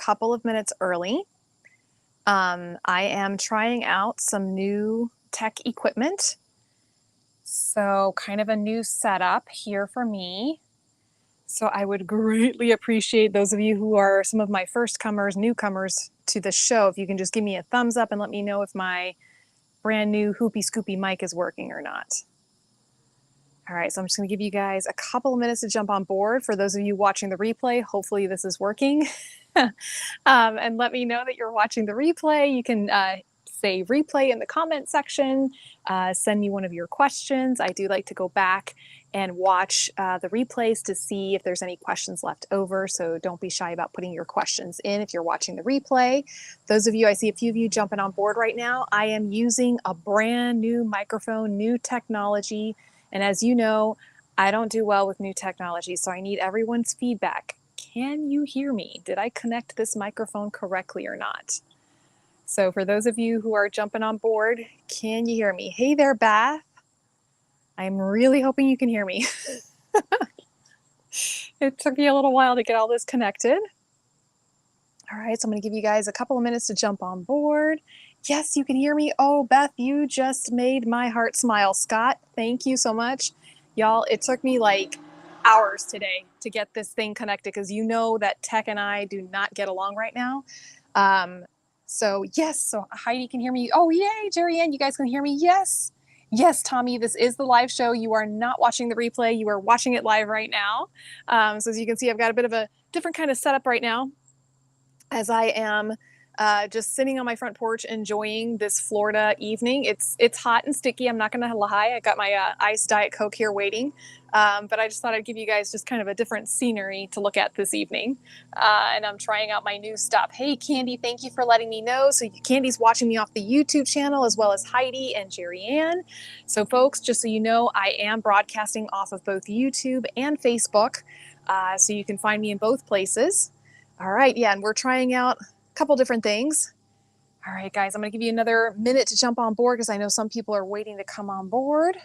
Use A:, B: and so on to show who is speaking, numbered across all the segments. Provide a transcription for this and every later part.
A: couple of minutes early. I am trying out some new tech equipment. So kind of a new setup here for me. So I would greatly appreciate those of you who are some of my newcomers to the show, if you can just give me a thumbs up and let me know if my brand new Hoopy Scoopy mic is working or not. All right, so I'm just gonna give you guys a couple of minutes to jump on board. For those of you watching the replay, hopefully this is working. And let me know that you're watching the replay. You can say replay in the comment section, send me one of your questions. I do like to go back and watch the replays to see if there's any questions left over. So don't be shy about putting your questions in if you're watching the replay. Those of you, I see a few of you jumping on board right now. I am using a brand new microphone, new technology. And as you know, I don't do well with new technology, so I need everyone's feedback. Can you hear me? Did I connect this microphone correctly or not? So for those of you who are jumping on board, can you hear me? Hey there, Beth. I'm really hoping you can hear me. It took me a little while to get all this connected. All right, so I'm gonna give you guys a couple of minutes to jump on board. Yes, you can hear me. Oh, Beth, you just made my heart smile. Scott, thank you so much. Y'all, it took me like hours today to get this thing connected because you know that tech and I do not get along right now. So yes, so Heidi can hear me. Oh, yay, Jerry Ann, you guys can hear me. Yes. Yes, Tommy, this is the live show. You are not watching the replay. You are watching it live right now. So as you can see, I've got a bit of a different kind of setup right now as I am just sitting on my front porch enjoying this Florida evening. It's hot and sticky. I'm not going to lie. I got my iced Diet Coke here waiting. But I just thought I'd give you guys just kind of a different scenery to look at this evening. And I'm trying out my new stuff. Hey, Candy, thank you for letting me know. So Candy's watching me off the YouTube channel as well as Heidi and Jerry Ann. So folks, just so you know, I am broadcasting off of both YouTube and Facebook. So you can find me in both places. All right, yeah, and we're trying out a couple different things. All right, guys, I'm gonna give you another minute to jump on board because I know some people are waiting to come on board.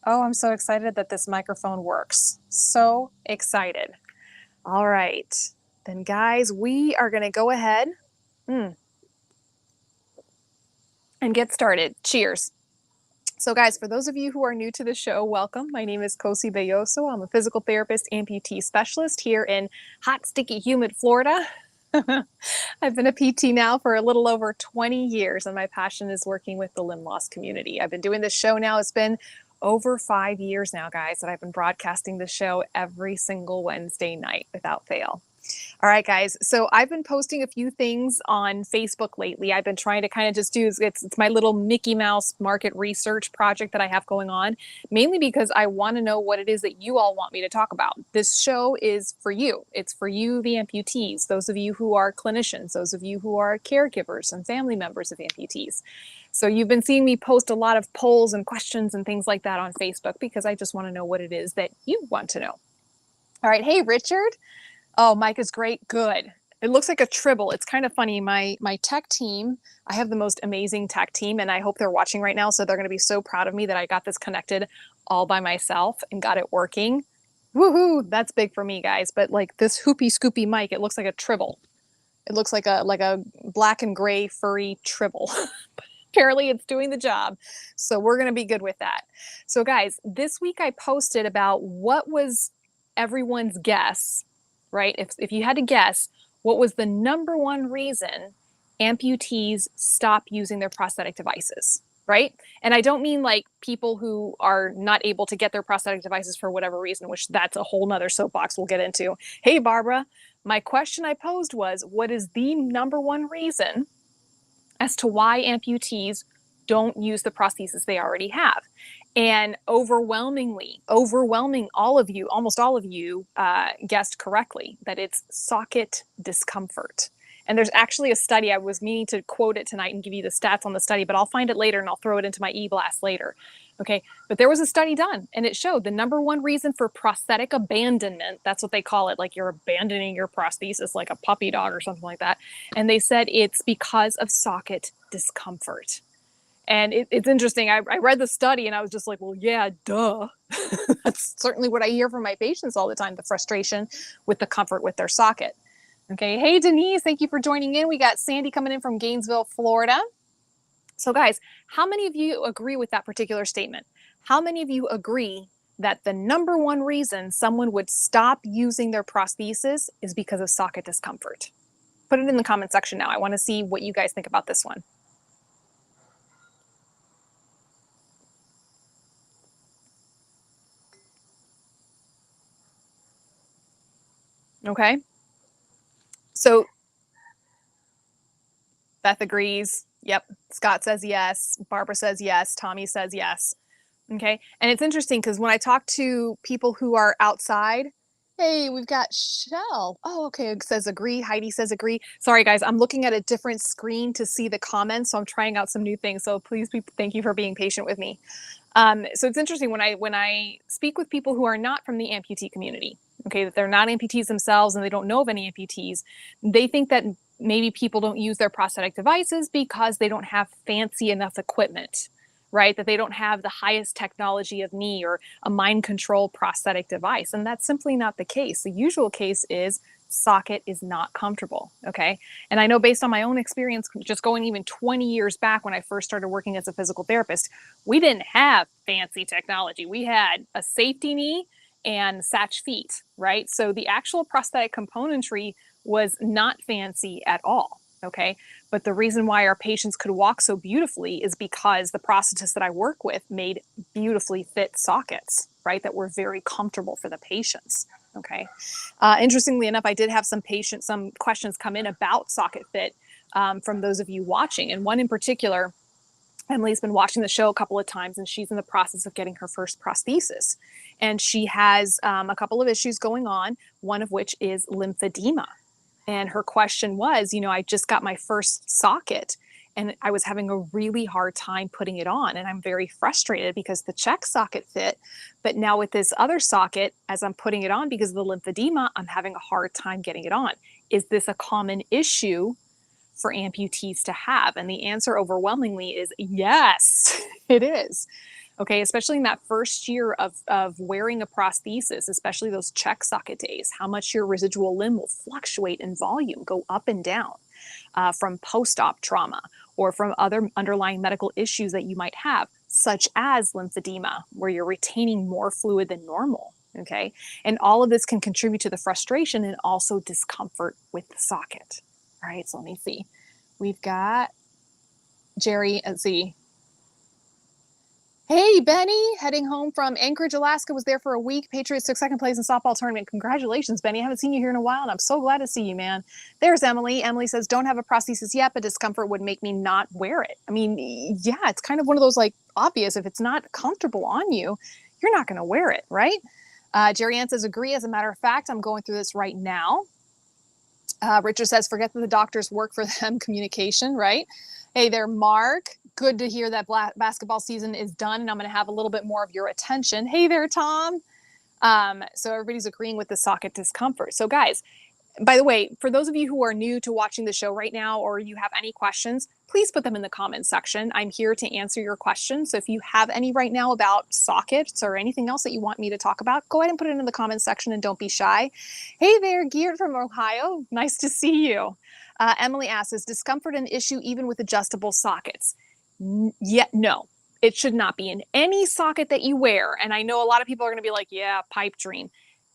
A: Oh, I'm so excited that this microphone works. So excited. All right, then guys, we are gonna go ahead and get started. Cheers. So guys, for those of you who are new to the show, welcome. My name is Cosi. I'm a physical therapist, amputee specialist here in hot, sticky, humid Florida. I've been a PT now for a little over 20 years, and my passion is working with the limb loss community. I've been doing this show now. It's been over 5 years now, guys, that I've been broadcasting the show every single Wednesday night without fail. All right, guys. So I've been posting a few things on Facebook lately. I've been trying to kind of just do, it's my little Mickey Mouse market research project that I have going on, mainly because I want to know what it is that you all want me to talk about. This show is for you. It's for you, the amputees, those of you who are clinicians, those of you who are caregivers and family members of amputees. So you've been seeing me post a lot of polls and questions and things like that on Facebook because I just want to know what it is that you want to know. All right. Hey, Richard. Oh, Mike is great. Good. It looks like a tribble. It's kind of funny. My tech team, I have the most amazing tech team, and I hope they're watching right now. So they're going to be so proud of me that I got this connected all by myself and got it working. Woohoo! That's big for me, guys. But like this Hoopy Scoopy mic, it looks like a tribble. It looks like a black and gray furry tribble. Apparently it's doing the job. So we're going to be good with that. So guys, this week I posted about what was everyone's guess, right? If you had to guess, what was the number one reason amputees stop using their prosthetic devices, right? And I don't mean like people who are not able to get their prosthetic devices for whatever reason, which that's a whole nother soapbox we'll get into. Hey, Barbara, my question I posed was, what is the number one reason as to why amputees don't use the prosthesis they already have? And overwhelming all of you, almost all of you guessed correctly that it's socket discomfort. And there's actually a study, I was meaning to quote it tonight and give you the stats on the study, but I'll find it later and I'll throw it into my e-blast later. Okay, but there was a study done and it showed the number one reason for prosthetic abandonment, that's what they call it, like you're abandoning your prosthesis like a puppy dog or something like that. And they said it's because of socket discomfort. And it's interesting. I read the study and I was just like, well, yeah, duh. That's certainly what I hear from my patients all the time, the frustration with the comfort with their socket. Okay. Hey, Denise, thank you for joining in. We got Sandy coming in from Gainesville, Florida. So, guys, how many of you agree with that particular statement? How many of you agree that the number one reason someone would stop using their prosthesis is because of socket discomfort? Put it in the comment section now. I want to see what you guys think about this one. Okay. So Beth agrees. Yep. Scott says yes. Barbara says yes. Tommy says yes. Okay. And it's interesting because when I talk to people who are outside, hey, we've got Shell. Oh, okay. It says agree. Heidi says agree. Sorry, guys. I'm looking at a different screen to see the comments. So I'm trying out some new things. So please, thank you for being patient with me. So it's interesting when I speak with people who are not from the amputee community, okay, that they're not amputees themselves and they don't know of any amputees, they think that maybe people don't use their prosthetic devices because they don't have fancy enough equipment, right? That they don't have the highest technology of knee or a mind control prosthetic device. And that's simply not the case. The usual case is socket is not comfortable, okay? And I know based on my own experience, just going even 20 years back when I first started working as a physical therapist, we didn't have fancy technology. We had a safety knee and satch feet, right? So the actual prosthetic componentry was not fancy at all, okay? But the reason why our patients could walk so beautifully is because the prosthetists that I work with made beautifully fit sockets, right? That were very comfortable for the patients, okay? Interestingly enough, I did have some questions come in about socket fit from those of you watching. And one in particular, Emily's been watching the show a couple of times and she's in the process of getting her first prosthesis. And she has a couple of issues going on, one of which is lymphedema. And her question was, I just got my first socket and I was having a really hard time putting it on. And I'm very frustrated because the check socket fit. But now with this other socket, as I'm putting it on because of the lymphedema, I'm having a hard time getting it on. Is this a common issue for amputees to have? And the answer overwhelmingly is yes, it is. Okay, especially in that first year of wearing a prosthesis, especially those check socket days, how much your residual limb will fluctuate in volume, go up and down from post-op trauma or from other underlying medical issues that you might have, such as lymphedema, where you're retaining more fluid than normal. Okay, and all of this can contribute to the frustration and also discomfort with the socket. All right, so let me see. We've got Jerry, let's see. Hey, Benny, heading home from Anchorage, Alaska, was there for a week. Patriots took second place in softball tournament. Congratulations, Benny. I haven't seen you here in a while, and I'm so glad to see you, man. There's Emily. Emily says, don't have a prosthesis yet, but discomfort would make me not wear it. I mean, yeah, it's kind of one of those, like, obvious. If it's not comfortable on you, you're not going to wear it, right? Jerry Ann says, agree. As a matter of fact, I'm going through this right now. Richard says, forget that the doctors work for them, communication, right? Hey there, Mark. Good to hear that basketball season is done and I'm going to have a little bit more of your attention. Hey there, Tom. So everybody's agreeing with the socket discomfort. So guys, by the way, for those of you who are new to watching the show right now, or you have any questions, please put them in the comments section. I'm here to answer your questions. So if you have any right now about sockets or anything else that you want me to talk about, go ahead and put it in the comments section and don't be shy. Hey there, Geert from Ohio. Nice to see you. Emily asks, is discomfort an issue even with adjustable sockets? Yet no, it should not be in any socket that you wear. And I know a lot of people are going to be like, yeah, pipe dream.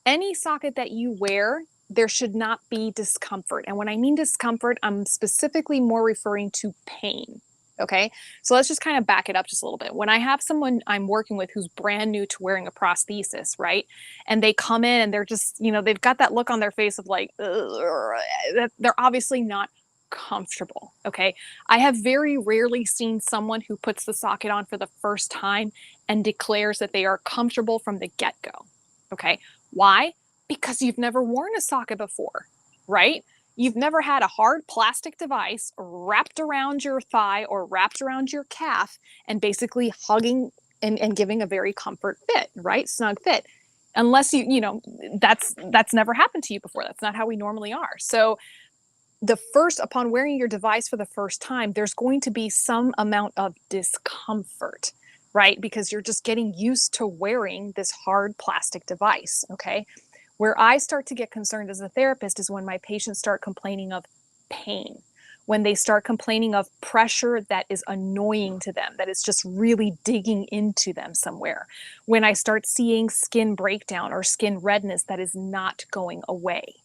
A: Any socket that you wear, there should not be discomfort. And when I mean discomfort, I'm specifically more referring to pain. Okay, so let's just kind of back it up just a little bit. When I have someone I'm working with who's brand new to wearing a prosthesis, right? And they come in and they're just, they've got that look on their face of like, they're obviously not comfortable. Okay, I have very rarely seen someone who puts the socket on for the first time and declares that they are comfortable from the get-go. Okay, why? Because you've never worn a socket before, right? You've never had a hard plastic device wrapped around your thigh or wrapped around your calf and basically hugging and giving a very comfort fit, right? Snug fit. Unless that's never happened to you before. That's not how we normally are. So upon wearing your device for the first time, there's going to be some amount of discomfort, right? Because you're just getting used to wearing this hard plastic device, okay? Where I start to get concerned as a therapist is when my patients start complaining of pain, when they start complaining of pressure that is annoying to them, that is just really digging into them somewhere, when I start seeing skin breakdown or skin redness that is not going away.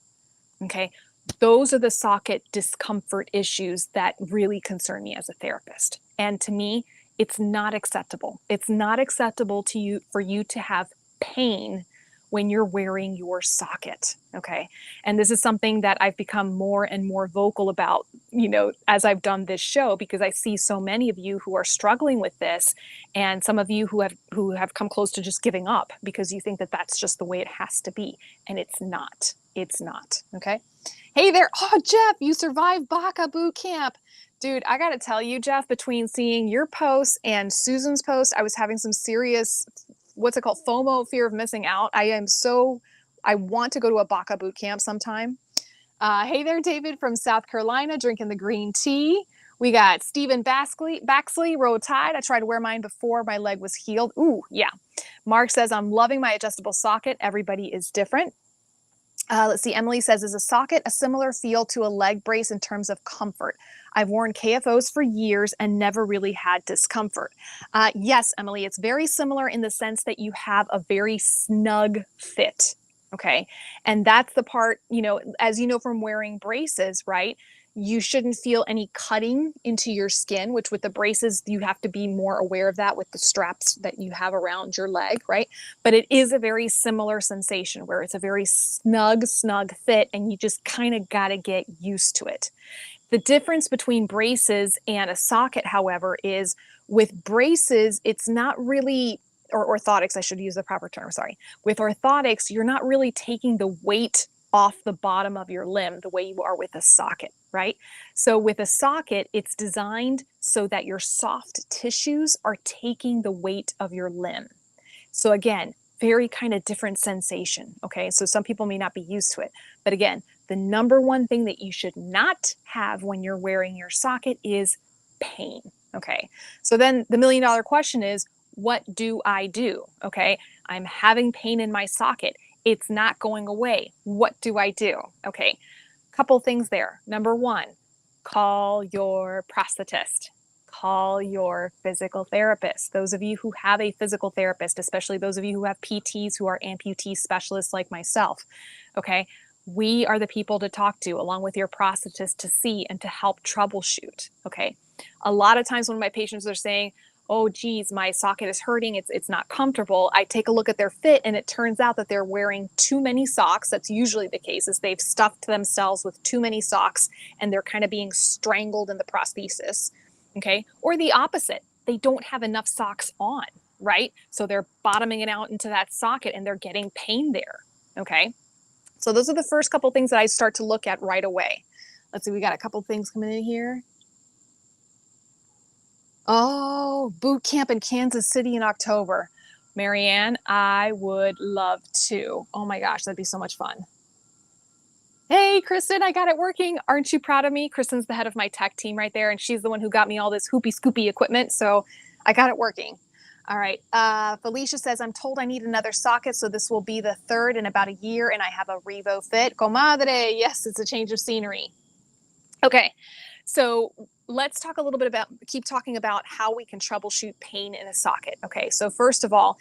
A: Okay, those are the socket discomfort issues that really concern me as a therapist. And to me, it's not acceptable. It's not acceptable to you for you to have pain when you're wearing your socket. Okay. And this is something that I've become more and more vocal about, as I've done this show, because I see so many of you who are struggling with this, and some of you who have come close to just giving up because you think that that's just the way it has to be. And it's not. It's not. Okay. Hey there. Oh, Jeff, you survived Baka boot camp. Dude, I got to tell you, Jeff, between seeing your post and Susan's post, I was having some serious, what's it called? FOMO, fear of missing out. I want to go to a Baka boot camp sometime. Hey there, David from South Carolina, drinking the green tea. We got Stephen Baxley, Road Tide. I tried to wear mine before my leg was healed. Ooh, yeah. Mark says, I'm loving my adjustable socket. Everybody is different. Let's see, Emily says, is a socket a similar feel to a leg brace in terms of comfort? I've worn KFOs for years and never really had discomfort. Yes, Emily, it's very similar in the sense that you have a very snug fit. Okay. And that's the part, as you know from wearing braces, right? You shouldn't feel any cutting into your skin, which with the braces, you have to be more aware of that with the straps that you have around your leg, right? But it is a very similar sensation where it's a very snug fit, and you just kind of got to get used to it. The difference between braces and a socket, however, is with braces, it's not really, or orthotics, I should use the proper term, sorry. With orthotics, you're not really taking the weight off the bottom of your limb the way you are with a socket, right? So with a socket, it's designed so that your soft tissues are taking the weight of your limb. So again, very kind of different sensation, okay? So some people may not be used to it. But again, the number one thing that you should not have when you're wearing your socket is pain, okay? So then the $1 million question is, what do I do, okay? I'm having pain in my socket. It's not going away. What do I do? Okay, couple things there. Number one, call your prosthetist. Call your physical therapist. Those of you who have a physical therapist, especially those of you who have PTs who are amputee specialists like myself, okay, we are the people to talk to along with your prosthetist to see and to help troubleshoot, okay? A lot of times when my patients are saying, oh, geez, my socket is hurting, it's not comfortable, I take a look at their fit and it turns out that they're wearing too many socks. That's usually the case, is they've stuffed themselves with too many socks and they're kind of being strangled in the prosthesis, okay? Or the opposite, they don't have enough socks on, right? So they're bottoming it out into that socket and they're getting pain there, okay? So those are the first couple things that I start to look at right away. Let's see, we got a couple things coming in here. Oh, boot camp in Kansas City in October. Marianne, I would love to. Oh my gosh, that'd be so much fun. Hey, Kristen, I got it working. Aren't you proud of me? Kristen's the head of my tech team right there, and she's the one who got me all this hoopy scoopy equipment, so I got it working. All right, Felicia says, I'm told I need another socket, so this will be the third in about a year, and I have a Revo Fit. Comadre, yes, it's a change of scenery. Okay, so let's talk a little bit keep talking about how we can troubleshoot pain in a socket. Okay, so first of all,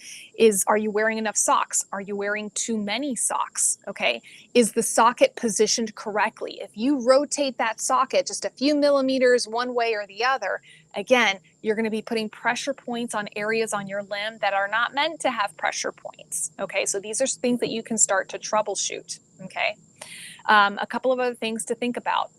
A: are you wearing enough socks? Are you wearing too many socks? Okay, is the socket positioned correctly? If you rotate that socket just a few millimeters one way or the other, again, you're going to be putting pressure points on areas on your limb that are not meant to have pressure points. Okay, so these are things that you can start to troubleshoot. Okay, a couple of other things to think about.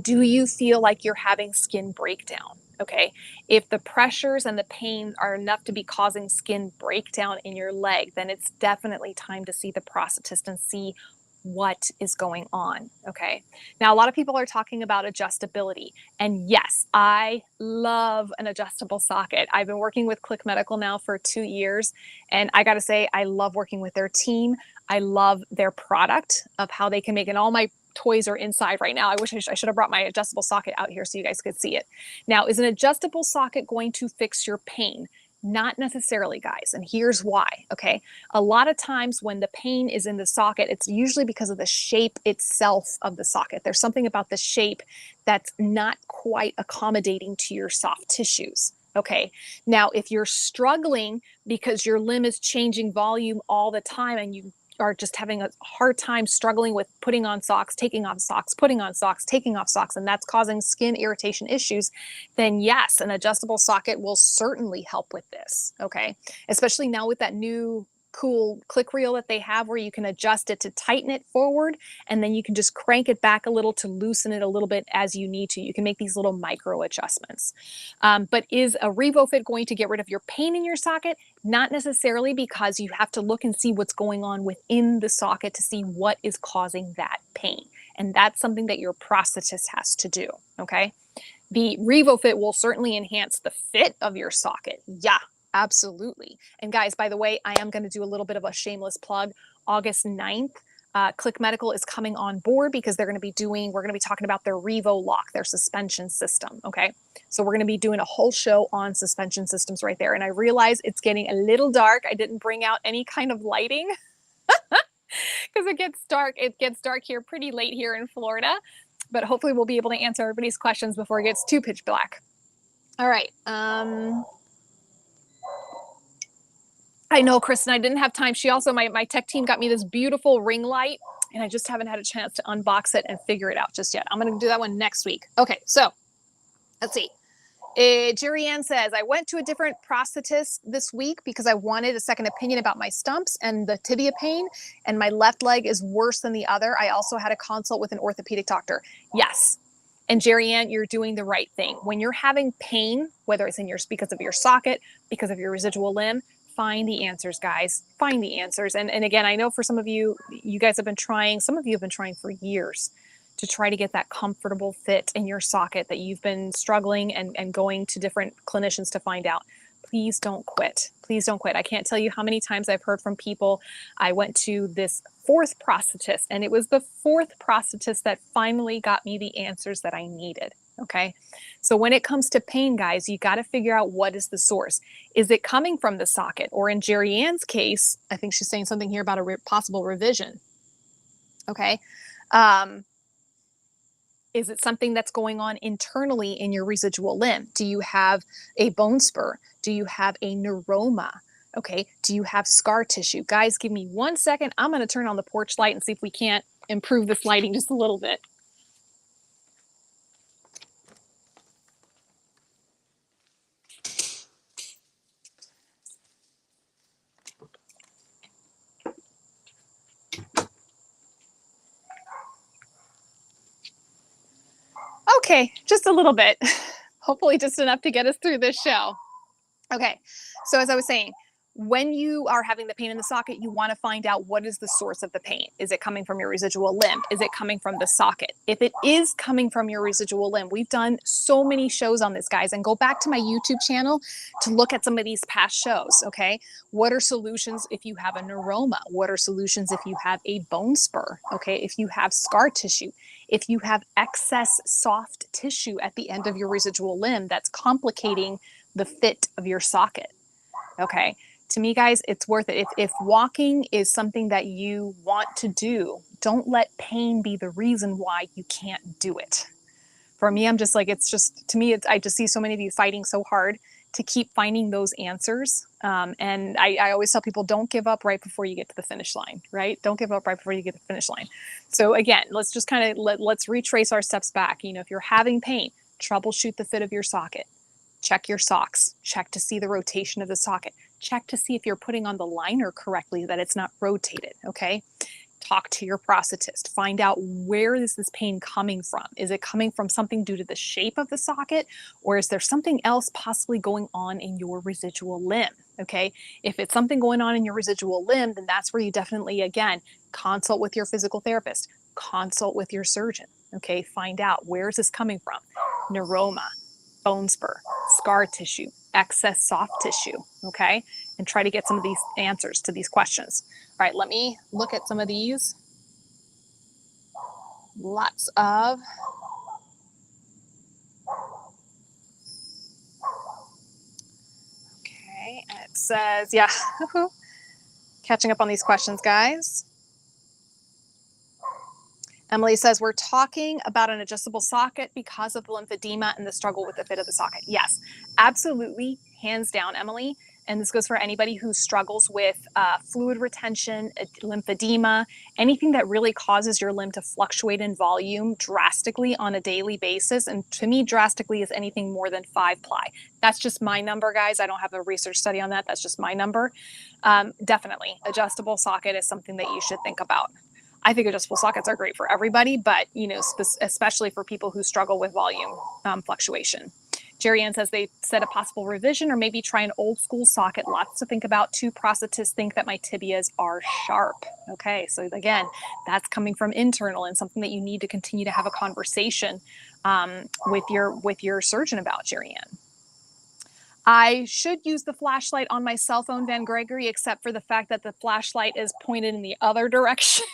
A: Do you feel like you're having skin breakdown? Okay, if the pressures and the pain are enough to be causing skin breakdown in your leg, then it's definitely time to see the prosthetist and see what is going on. Okay, now a lot of people are talking about adjustability, and yes, I love an adjustable socket. I've been working with Click Medical now for 2 years, and I got to say, I love working with their team. I love their product of how they can make it. All my toys are inside right now. I wish I should have brought my adjustable socket out here so you guys could see it. Now, is an adjustable socket going to fix your pain? Not necessarily, guys, and here's why, okay? A lot of times when the pain is in the socket, it's usually because of the shape itself of the socket. There's something about the shape that's not quite accommodating to your soft tissues, okay? Now, if you're struggling because your limb is changing volume all the time and you are just having a hard time struggling with putting on socks, taking off socks, putting on socks, taking off socks, and that's causing skin irritation issues, then yes, an adjustable socket will certainly help with this, okay? Especially now with that new cool click reel that they have where you can adjust it to tighten it forward, and then you can just crank it back a little to loosen it a little bit as you need to. You can make these little micro adjustments. But is a RevoFit going to get rid of your pain in your socket? Not necessarily, because you have to look and see what's going on within the socket to see what is causing that pain. And that's something that your prosthetist has to do, okay? The RevoFit will certainly enhance the fit of your socket. Yeah, absolutely. And guys, by the way, I am going to do a little bit of a shameless plug. August 9th, Click Medical is coming on board because we're going to be talking about their Revo Lock, their suspension system, okay? So we're going to be doing a whole show on suspension systems right there. And I realize it's getting a little dark. I didn't bring out any kind of lighting because it gets dark. It gets dark here pretty late here in Florida, but hopefully we'll be able to answer everybody's questions before it gets too pitch black. All right. I know, Kristen, I didn't have time. She also, my tech team got me this beautiful ring light, and I just haven't had a chance to unbox it and figure it out just yet. I'm going to do that one next week. Okay, so let's see. Jerry Ann says, I went to a different prosthetist this week because I wanted a second opinion about my stumps and the tibia pain, and my left leg is worse than the other. I also had a consult with an orthopedic doctor. Yes. And Jerry Ann, you're doing the right thing. When you're having pain, whether it's because of your socket, because of your residual limb, find the answers, guys. Find the answers. And again, I know for some of you, you guys have been trying, some of you have been trying for years to try to get that comfortable fit in your socket that you've been struggling and going to different clinicians to find out. Please don't quit. Please don't quit. I can't tell you how many times I've heard from people. I went to this 4th prosthetist, and it was the 4th prosthetist that finally got me the answers that I needed. Okay. So when it comes to pain, guys, you got to figure out what is the source. Is it coming from the socket? Or in Jerry Ann's case, I think she's saying something here about a possible revision. Okay. Is it something that's going on internally in your residual limb? Do you have a bone spur? Do you have a neuroma? Okay. Do you have scar tissue? Guys, give me 1 second. I'm going to turn on the porch light and see if we can't improve this lighting just a little bit. Okay, just a little bit. Hopefully just enough to get us through this show. Okay, so as I was saying, when you are having the pain in the socket, you want to find out what is the source of the pain. Is it coming from your residual limb? Is it coming from the socket? If it is coming from your residual limb, we've done so many shows on this, guys, and go back to my YouTube channel to look at some of these past shows, okay? What are solutions if you have a neuroma? What are solutions if you have a bone spur, okay? If you have scar tissue, if you have excess soft tissue at the end of your residual limb that's complicating the fit of your socket, okay? To me, guys, it's worth it. If walking is something that you want to do, don't let pain be the reason why you can't do it. For me, I'm just like, it's just, to me, I just see so many of you fighting so hard to keep finding those answers. And I always tell people, don't give up right before you get to the finish line, right? Don't give up right before you get to the finish line. So again, let's just kind of, let's retrace our steps back. You know, if you're having pain, troubleshoot the fit of your socket. Check your socks. Check to see the rotation of the socket. Check to see if you're putting on the liner correctly, that it's not rotated, okay? Talk to your prosthetist. Find out, where is this pain coming from? Is it coming from something due to the shape of the socket, or is there something else possibly going on in your residual limb, okay? If it's something going on in your residual limb, then that's where you definitely, again, consult with your physical therapist, consult with your surgeon, okay? Find out, where is this coming from? Neuroma, bone spur, scar tissue, excess soft tissue, okay? And try to get some of these answers to these questions. All right, let me look at some of these. Lots of. Okay, says, yeah, catching up on these questions, guys. Emily says, we're talking about an adjustable socket because of the lymphedema and the struggle with the fit of the socket. Yes, absolutely, hands down, Emily. And this goes for anybody who struggles with fluid retention, lymphedema, anything that really causes your limb to fluctuate in volume drastically on a daily basis. And to me, drastically is anything more than 5 ply. That's just my number, guys. I don't have a research study on that. That's just my number. Definitely, adjustable socket is something that you should think about. I think adjustable sockets are great for everybody, but especially for people who struggle with volume fluctuation. Jerry Ann says they said a possible revision or maybe try an old school socket. Lots to think about. 2 prosthetists think that my tibias are sharp. Okay, so again, that's coming from internal and something that you need to continue to have a conversation with your surgeon about, Jerry Ann. I should use the flashlight on my cell phone, Van Gregory, except for the fact that the flashlight is pointed in the other direction.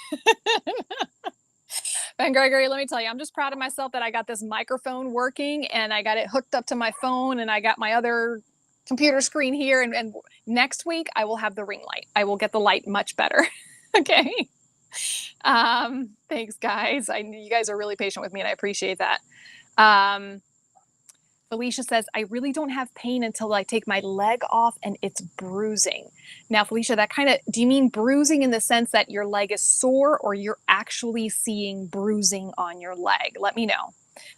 A: Van Gregory, let me tell you, I'm just proud of myself that I got this microphone working and I got it hooked up to my phone and I got my other computer screen here. And next week I will have the ring light. I will get the light much better. Okay. Thanks, guys. You guys are really patient with me and I appreciate that. Felicia says, I really don't have pain until I take my leg off and it's bruising. Now, Felicia, do you mean bruising in the sense that your leg is sore or you're actually seeing bruising on your leg? Let me know.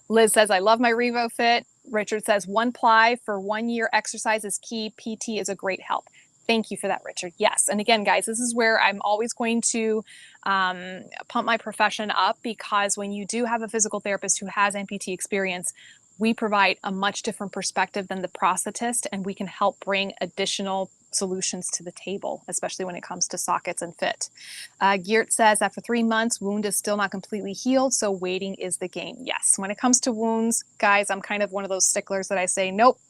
A: Liz says, I love my RevoFit. Richard says, 1 ply for 1 year exercise is key. PT is a great help. Thank you for that, Richard. Yes. And again, guys, this is where I'm always going to pump my profession up, because when you do have a physical therapist who has amputee experience, we provide a much different perspective than the prosthetist, and we can help bring additional solutions to the table, especially when it comes to sockets and fit. Geert says, after 3 months, wound is still not completely healed, so waiting is the game. Yes, when it comes to wounds, guys, I'm kind of one of those sticklers that I say, nope,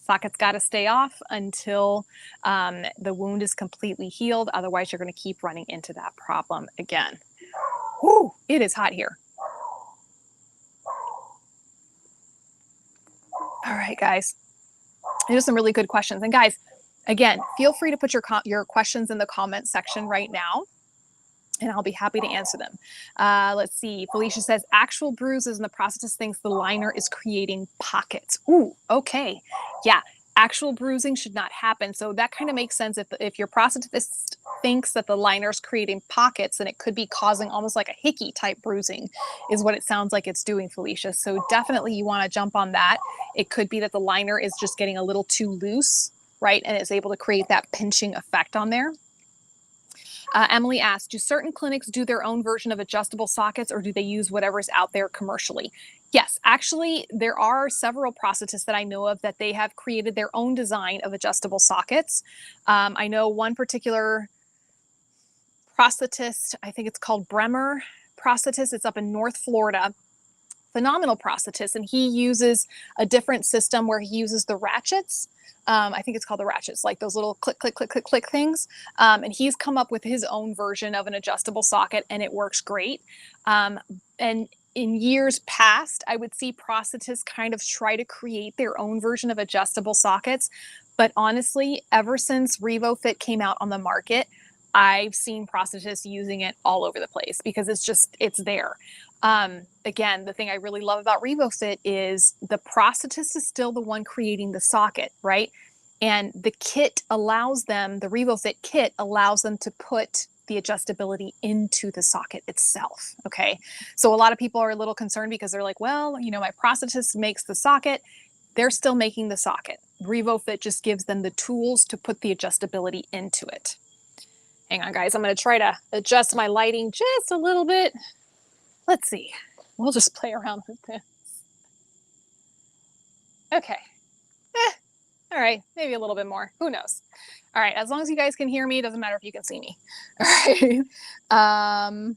A: socket's got to stay off until the wound is completely healed. Otherwise, you're going to keep running into that problem again. Whew, it is hot here. All right, guys, these are some really good questions. And guys, again, feel free to put your questions in the comment section right now, and I'll be happy to answer them. Let's see. Felicia says, actual bruises, and the prosthetist thinks the liner is creating pockets. Ooh, okay. Yeah, actual bruising should not happen. So that kind of makes sense. If your prosthetist thinks that the liner is creating pockets, then it could be causing almost like a hickey type bruising is what it sounds like it's doing, Felicia. So definitely you want to jump on that. It could be that the liner is just getting a little too loose, right? And it's able to create that pinching effect on there. Emily asked, do certain clinics do their own version of adjustable sockets, or do they use whatever's out there commercially? Yes, actually, there are several prosthetists that I know of that they have created their own design of adjustable sockets. I know one particular prosthetist, I think it's called Bremer Prosthetist. It's up in North Florida. Phenomenal prosthetist, and he uses a different system where he uses the ratchets. I think it's called the ratchets, like those little click, click, click, click, click things. And he's come up with his own version of an adjustable socket, and it works great. And in years past, I would see prosthetists kind of try to create their own version of adjustable sockets. But honestly, ever since RevoFit came out on the market, I've seen prosthetists using it all over the place because it's there. Again, the thing I really love about RevoFit is the prosthetist is still the one creating the socket, right? And the kit allows them, the RevoFit kit allows them to put the adjustability into the socket itself, okay? So a lot of people are a little concerned because they're like, well, my prosthetist makes the socket. They're still making the socket. RevoFit just gives them the tools to put the adjustability into it. Hang on, guys. I'm going to try to adjust my lighting just a little bit. Let's see. We'll just play around with this. Okay. All right. Maybe a little bit more. Who knows? All right. As long as you guys can hear me, it doesn't matter if you can see me. All right.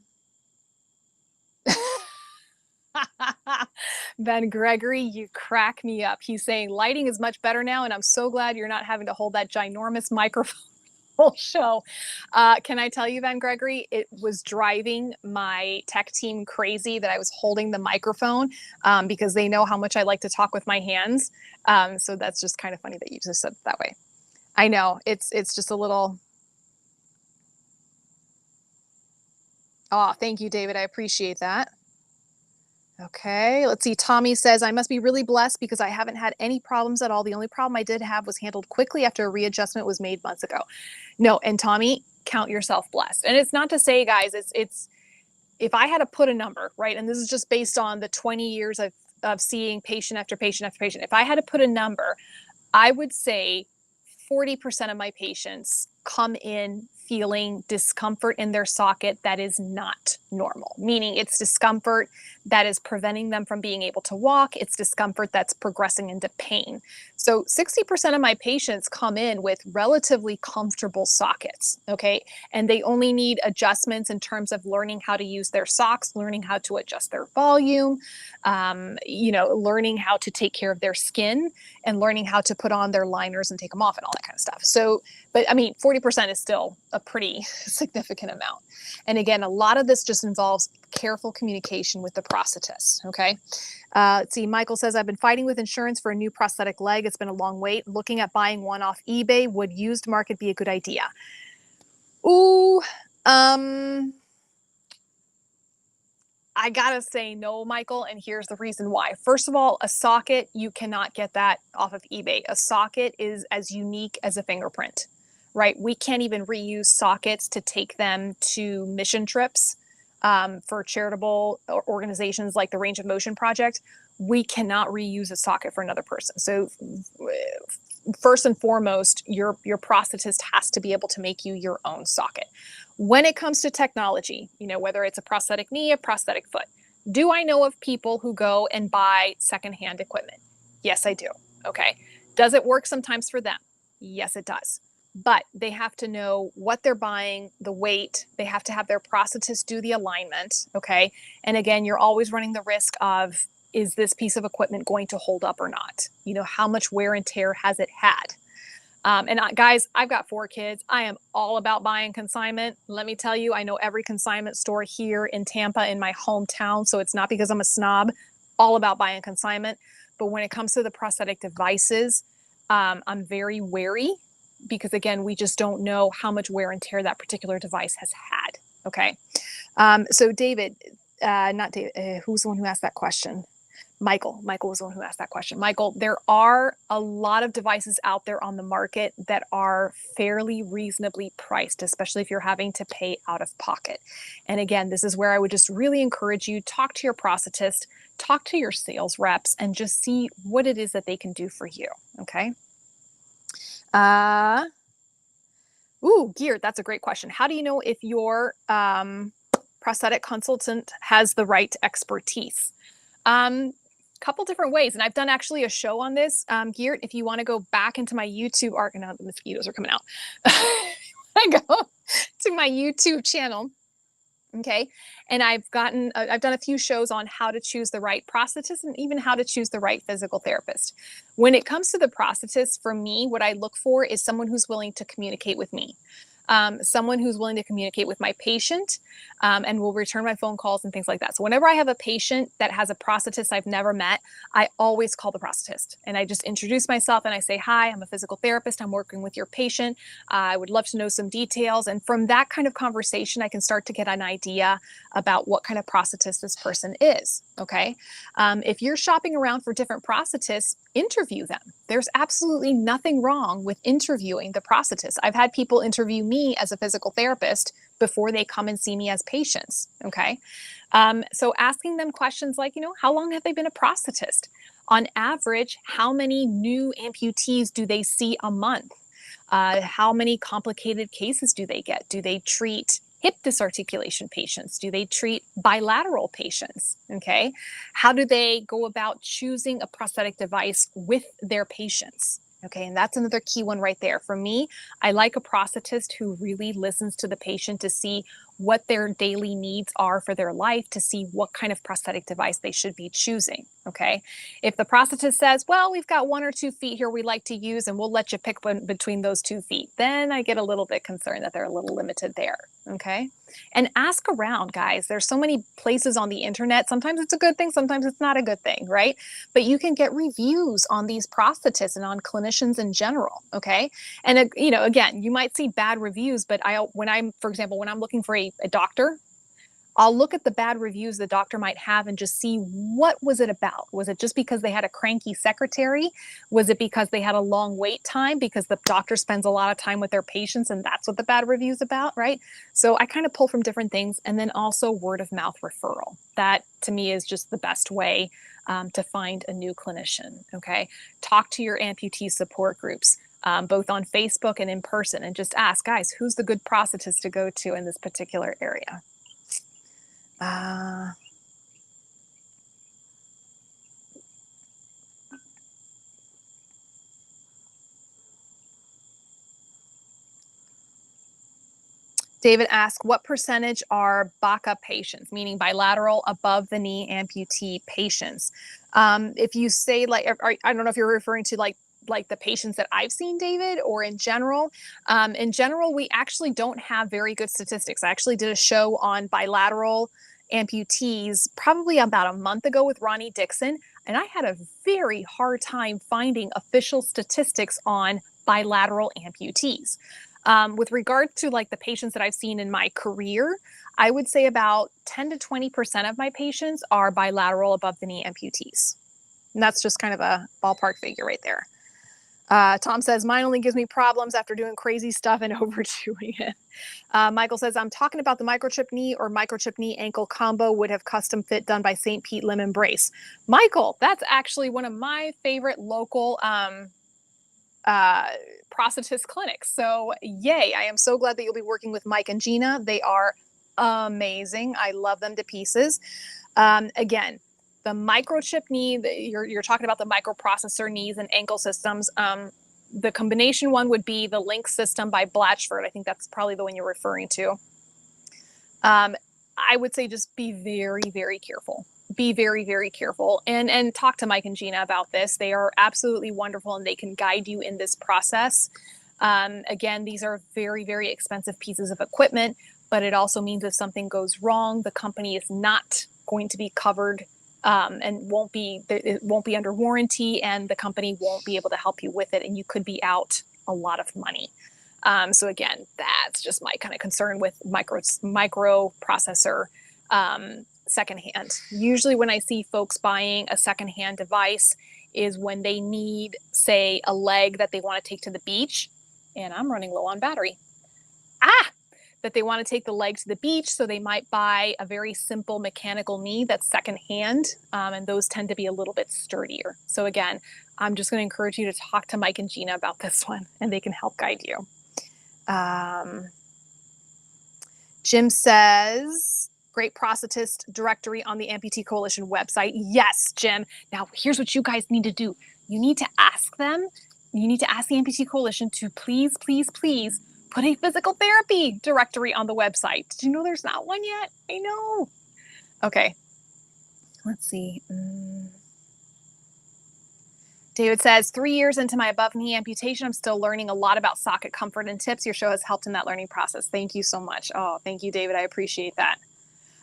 A: Ben Gregory, you crack me up. He's saying lighting is much better now, and I'm so glad you're not having to hold that ginormous microphone whole show. Can I tell you, Van Gregory, it was driving my tech team crazy that I was holding the microphone because they know how much I like to talk with my hands. So that's just kind of funny that you just said it that way. I know. It's just a little. Oh, thank you, David. I appreciate that. Okay, let's see. Tommy says, I must be really blessed because I haven't had any problems at all. The only problem I did have was handled quickly after a readjustment was made months ago. No, and Tommy, count yourself blessed. And it's not to say, guys, it's if I had to put a number, right, and this is just based on the 20 years of seeing patient after patient after patient, if I had to put a number, I would say 40% of my patients come in feeling discomfort in their socket that is not normal, meaning it's discomfort that is preventing them from being able to walk. It's discomfort that's progressing into pain. So 60% of my patients come in with relatively comfortable sockets, okay? And they only need adjustments in terms of learning how to use their socks, learning how to adjust their volume, learning how to take care of their skin and learning how to put on their liners and take them off and all that kind of stuff. So, but I mean, 40% is still a pretty significant amount. And again, a lot of this just involves careful communication with the prosthetist, okay? Let's see, Michael says, I've been fighting with insurance for a new prosthetic leg. It's been a long wait. Looking at buying one off eBay. Would used market be a good idea? Ooh, I gotta say no, Michael, and here's the reason why. First of all, a socket, you cannot get that off of eBay. A socket is as unique as a fingerprint, right? We can't even reuse sockets to take them to mission trips for charitable organizations like the Range of Motion Project. We cannot reuse a socket for another person. So first and foremost, your prosthetist has to be able to make you your own socket. When it comes to technology, whether it's a prosthetic knee, a prosthetic foot, do I know of people who go and buy secondhand equipment? Yes, I do. Okay. Does it work sometimes for them? Yes, it does. But they have to know what they're buying, the weight. They have to have their prosthetist do the alignment. Okay. And again, you're always running the risk of, is this piece of equipment going to hold up or not? How much wear and tear has it had? Guys, I've got 4 kids. I am all about buying consignment. Let me tell you, I know every consignment store here in Tampa, in my hometown. So it's not because I'm a snob, all about buying consignment. But when it comes to the prosthetic devices, I'm very wary because, again, we just don't know how much wear and tear that particular device has had. Okay. So David, not David, who's the one who asked that question? Michael was the one who asked that question. Michael, there are a lot of devices out there on the market that are fairly reasonably priced, especially if you're having to pay out of pocket. And again, this is where I would just really encourage you, talk to your prosthetist, talk to your sales reps, and just see what it is that they can do for you, okay? Geert, that's a great question. How do you know if your prosthetic consultant has the right expertise? Couple different ways. And I've done actually a show on this, Geert, if you want to go back into my YouTube arc, now the mosquitoes are coming out. I go to my YouTube channel. Okay. And I've done a few shows on how to choose the right prosthetist and even how to choose the right physical therapist. When it comes to the prosthetist, for me, what I look for is someone who's willing to communicate with me. Someone who's willing to communicate with my patient and will return my phone calls and things like that. So whenever I have a patient that has a prosthetist I've never met, I always call the prosthetist and I just introduce myself and I say, hi, I'm a physical therapist. I'm working with your patient. I would love to know some details. And from that kind of conversation, I can start to get an idea about what kind of prosthetist this person is. Okay. If you're shopping around for different prosthetists, interview them. There's absolutely nothing wrong with interviewing the prosthetist. I've had people interview me as a physical therapist before they come and see me as patients. Okay. So asking them questions like, how long have they been a prosthetist? On average, how many new amputees do they see a month? How many complicated cases do they get? Do they treat hip disarticulation patients? Do they treat bilateral patients? Okay. How do they go about choosing a prosthetic device with their patients? Okay. And that's another key one right there. For me, I like a prosthetist who really listens to the patient to see what their daily needs are for their life to see what kind of prosthetic device they should be choosing, okay? If the prosthetist says, well, we've got 1 or 2 feet here we'd like to use and we'll let you pick between those 2 feet, then I get a little bit concerned that they're a little limited there, okay? And ask around, guys. There's so many places on the internet. Sometimes it's a good thing, sometimes it's not a good thing, right? But you can get reviews on these prosthetists and on clinicians in general, okay? And you know, again, you might see bad reviews, but for example, when I'm looking for a doctor, I'll look at the bad reviews the doctor might have and just see what was it about. Was it just because they had a cranky secretary? Was it because they had a long wait time because the doctor spends a lot of time with their patients and that's what the bad review's about, right? So I kind of pull from different things, and then also word of mouth referral. That to me is just the best way to find a new clinician, okay? Talk to your amputee support groups. Both on Facebook and in person, and just ask, guys, who's the good prosthetist to go to in this particular area? David asked, what percentage are BACA patients, meaning bilateral above the knee amputee patients? If you say like, I don't know if you're referring to like the patients that I've seen, David, or in general. In general, we actually don't have very good statistics. I actually did a show on bilateral amputees probably about a month ago with Ronnie Dixon, and I had a very hard time finding official statistics on bilateral amputees. With regard to like the patients that I've seen in my career, I would say about 10 to 20% of my patients are bilateral above the knee amputees. And that's just kind of a ballpark figure right there. Tom says, mine only gives me problems after doing crazy stuff and overdoing it. Michael says, I'm talking about the microchip knee or microchip knee ankle combo would have custom fit done by St. Pete Limb Embrace. Michael, that's actually one of my favorite local prosthetist clinics. So yay, I am so glad that you'll be working with Mike and Gina. They are amazing. I love them to pieces. Again, the microchip knee, you're talking about the microprocessor knees and ankle systems. The combination one would be the Link system by Blatchford. I think that's probably the one you're referring to. I would say just be very, very careful. Be very, very careful, and talk to Mike and Gina about this. They are absolutely wonderful and they can guide you in this process. Again, these are very, very expensive pieces of equipment, but it also means if something goes wrong, the company is not going to be covered and it won't be under warranty, and the company won't be able to help you with it, and you could be out a lot of money. So again, that's just my kind of concern with microprocessor secondhand. Usually when I see folks buying a secondhand device is when they need, say, a leg that they want to take to the beach, and I'm running low on battery. That they want to take the leg to the beach, so they might buy a very simple mechanical knee that's secondhand, and those tend to be a little bit sturdier. So again, I'm just going to encourage you to talk to Mike and Gina about this one, and they can help guide you. Jim says, great prosthetist directory on the Amputee Coalition website. Yes, Jim. Now, here's what you guys need to do. You need to ask them, you need to ask the Amputee Coalition to please, please, please put a physical therapy directory on the website. Did you know there's not one yet? I know. Okay. Let's see. David says, 3 years into my above knee amputation, I'm still learning a lot about socket comfort and tips. Your show has helped in that learning process. Thank you so much. Oh, thank you, David. I appreciate that.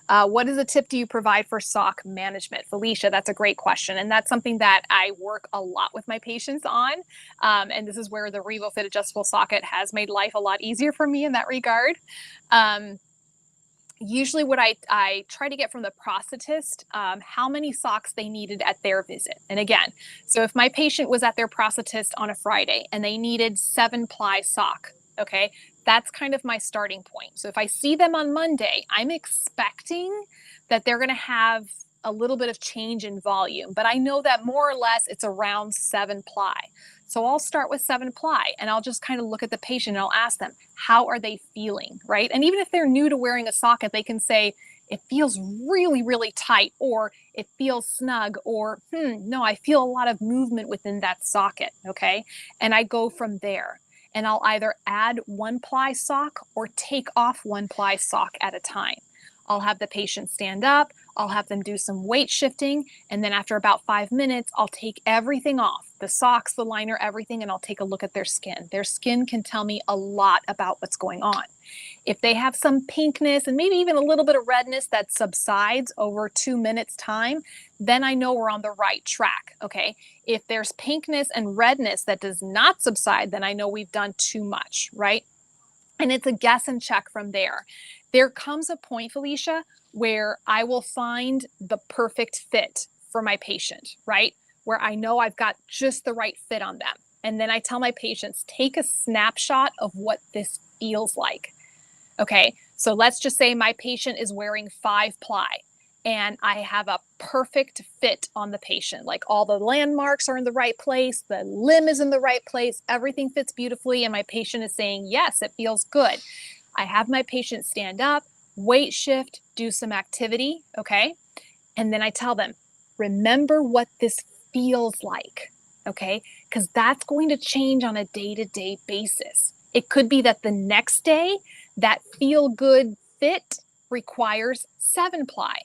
A: What is a tip do you provide for sock management? Felicia, that's a great question. And that's something that I work a lot with my patients on. And this is where the RevoFit adjustable socket has made life a lot easier for me in that regard. Usually what I try to get from the prosthetist, how many socks they needed at their visit. And again, so if my patient was at their prosthetist on a Friday and they needed 7-ply sock, okay, that's kind of my starting point. So if I see them on Monday, I'm expecting that they're going to have a little bit of change in volume, but I know that more or less it's around 7-ply. So I'll start with 7-ply and I'll just kind of look at the patient and I'll ask them, how are they feeling, right? And even if they're new to wearing a socket, they can say, it feels really, really tight, or it feels snug, or no, I feel a lot of movement within that socket, okay? And I go from there. and I'll either add 1-ply sock or take off 1-ply sock at a time. I'll have the patient stand up, I'll have them do some weight shifting, and then after about 5 minutes, I'll take everything off, the socks, the liner, everything, and I'll take a look at their skin. Their skin can tell me a lot about what's going on. If they have some pinkness and maybe even a little bit of redness that subsides over 2 minutes time, then I know we're on the right track, okay? If there's pinkness and redness that does not subside, then I know we've done too much, right? And it's a guess and check from there. There comes a point, Felicia, where I will find the perfect fit for my patient, right? Where I know I've got just the right fit on them. And then I tell my patients, take a snapshot of what this feels like. Okay, so let's just say my patient is wearing 5-ply and I have a perfect fit on the patient. Like all the landmarks are in the right place, the limb is in the right place, everything fits beautifully, and my patient is saying, yes, it feels good. I have my patient stand up, weight shift, do some activity, okay? And then I tell them, remember what this feels like, okay? Because that's going to change on a day-to-day basis. It could be that the next day, that feel-good fit requires 7-ply.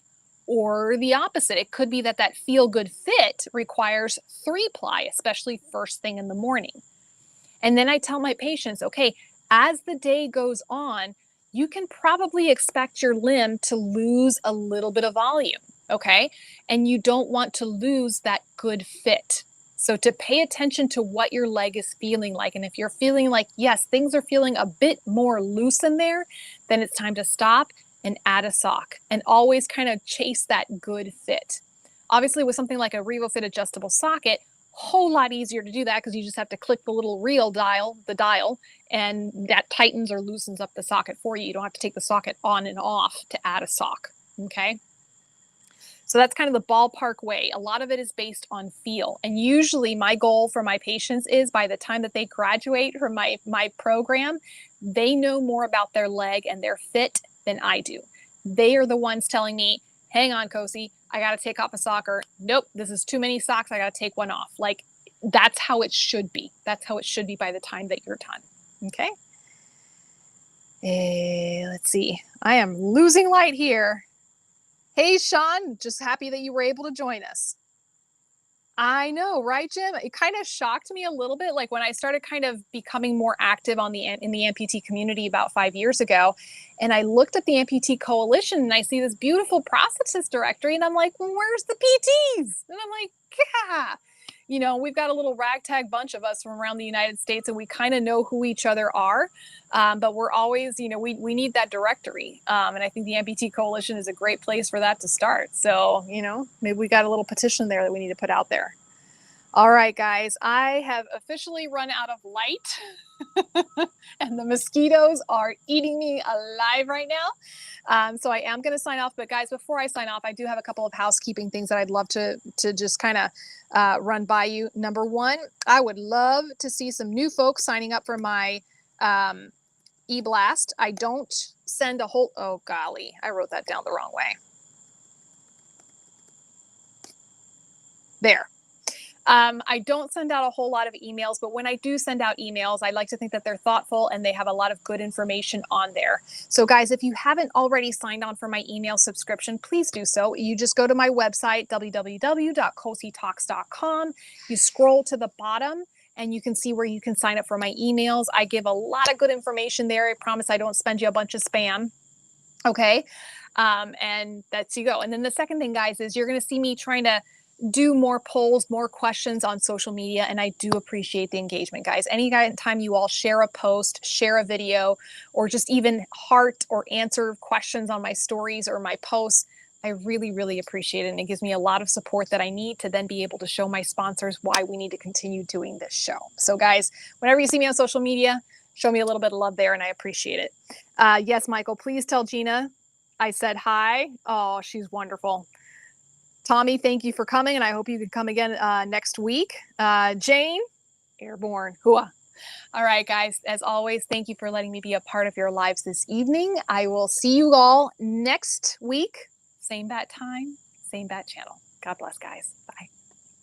A: Or the opposite, it could be that that feel-good fit requires 3-ply, especially first thing in the morning. And then I tell my patients, okay, as the day goes on, you can probably expect your limb to lose a little bit of volume, okay? And you don't want to lose that good fit. So to pay attention to what your leg is feeling like, and if you're feeling like, yes, things are feeling a bit more loose in there, then it's time to stop and add a sock and always kind of chase that good fit. Obviously with something like a RevoFit adjustable socket, whole lot easier to do that because you just have to click the little reel dial, and that tightens or loosens up the socket for you. You don't have to take the socket on and off to add a sock, okay? So that's kind of the ballpark way. A lot of it is based on feel. And usually my goal for my patients is by the time that they graduate from my program, they know more about their leg and their fit than I do. They are the ones telling me, hang on, Cosi, I got to take off a sock, or nope, this is too many socks, I got to take one off. Like, that's how it should be. That's how it should be by the time that you're done. Okay. Let's see. I am losing light here. Hey, Sean, just happy that you were able to join us. I know, right, Jim? It kind of shocked me a little bit. Like when I started kind of becoming more active in the amputee community about 5 years ago, and I looked at the Amputee Coalition and I see this beautiful prosthetist directory, and I'm like, well, where's the PTs? And I'm like, yeah. You know, we've got a little ragtag bunch of us from around the United States, and we kind of know who each other are. But we're always, you know, we need that directory. And I think the Amputee Coalition is a great place for that to start. So, you know, maybe we got a little petition there that we need to put out there. All right, guys, I have officially run out of light and the mosquitoes are eating me alive right now. So I am going to sign off. But guys, before I sign off, I do have a couple of housekeeping things that I'd love to just kind of run by you. Number one, I would love to see some new folks signing up for my e-blast. I don't send a whole, oh golly, I wrote that down the wrong way. There. I don't send out a whole lot of emails, but when I do send out emails, I like to think that they're thoughtful and they have a lot of good information on there. So guys, if you haven't already signed on for my email subscription, please do so. You just go to my website, www.cositalks.com. You scroll to the bottom and you can see where you can sign up for my emails. I give a lot of good information there. I promise I don't spend you a bunch of spam. Okay. And that's you go. And then the second thing, guys, is you're going to see me trying to do more polls, more questions on social media, and I do appreciate the engagement, guys. Anytime you all share a post, share a video, or just even heart or answer questions on my stories or my posts, I really, really appreciate it. And it gives me a lot of support that I need to then be able to show my sponsors why we need to continue doing this show. So guys, whenever you see me on social media, show me a little bit of love there, and I appreciate it. Yes, Michael, please tell Gina I said hi. Oh, she's wonderful. Tommy, thank you for coming, and I hope you can come again next week. Jane, airborne. Hooah. All right, guys, as always, thank you for letting me be a part of your lives this evening. I will see you all next week. Same bat time, same bat channel. God bless, guys. Bye.